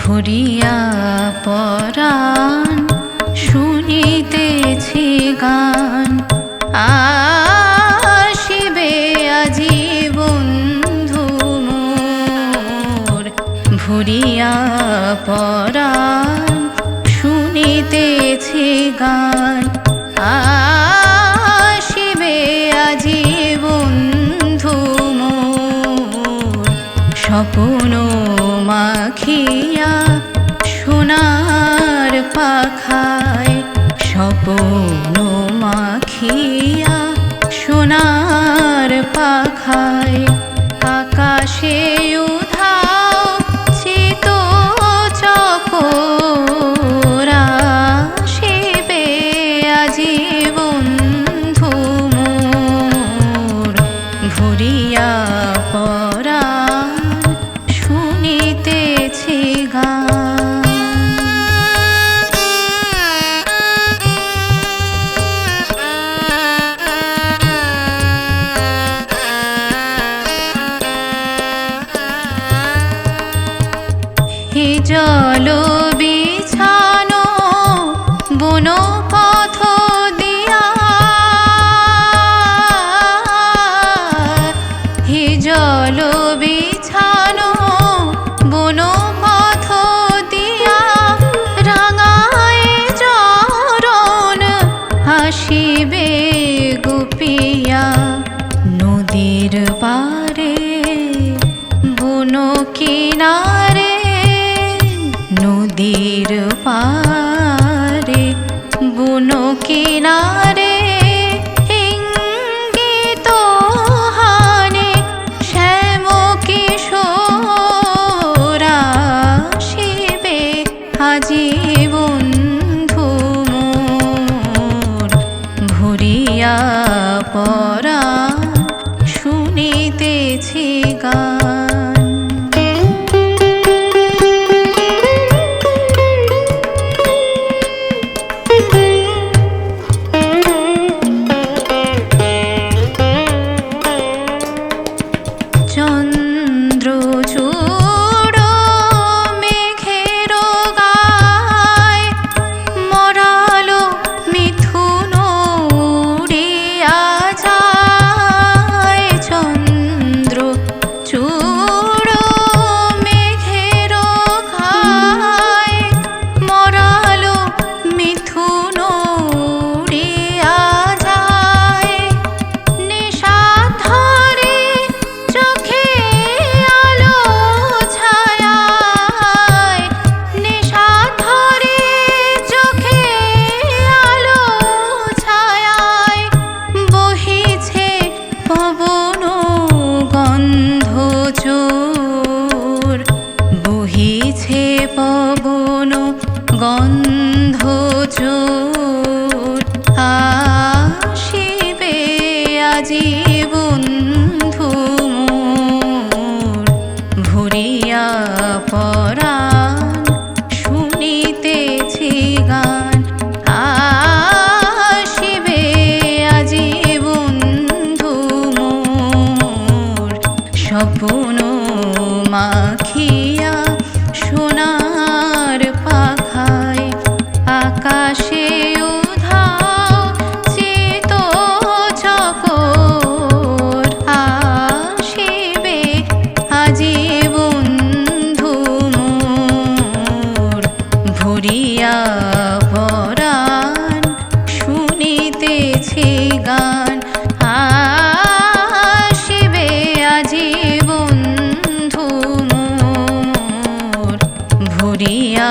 ভরিয়া পরাণ শুনিতেছি গান। আসিবে আজি বন্ধু মোর, ভরিয়া পরাণ শুনিতেছি গান। আসিবে আজি বন্ধু মোর, স্বপ্ন মাখিয়া সোনার পাখায়। স্বপ্ন মাখিয়া সোনার পাখায়। আকাশে উধাও চিত চকোর, আসিবে আজি বন্ধু মোর, ভরিয়া পরাণ শুনিতেছি গান। হে জল বিছানো বন পথ দিয়া, হে জল বিছানো বন পথ দিয়া। রাঙায় চরণ আসিবে গোপিয়া, নদীর পারে বন কিনারে। নদীর পারে বন কিনারে, ইঙ্গিত হানে শ্যাম কিশোর। আসিবে আজি বন্ধু মোর, ভরিয়া পরাণ শুনিতেছি গান। চন্দ্রচূড় মেঘের গায়, মরালো মিথুন উড়িয়া যায়। চন্দ্রচূড় মেঘের গায়, মরালো মিথুন উড়িয়া যায়। নিশাধরে চোখে আলো ছায়ায়, নিশাধরে চোখে আলো ছায়ায়। বহিছে পবন গন্ধ চোর, বহিছে পবন গন্ধ চোর। আসিবে আজি বন্ধু মোর, ভরিয়া পরাণ শুনিতেছি গান। আসিবে আজি বন্ধু মোর, স্বপ্ন মাখিয়া সোনার পাখায়। আকাশে উধাও চিত চকোর, আসিবে আজি বন্ধু মোর, ভরিয়া পরাণ শুনিতেছি গান। আসিবে আজি বন্ধু মোর, ভরিয়া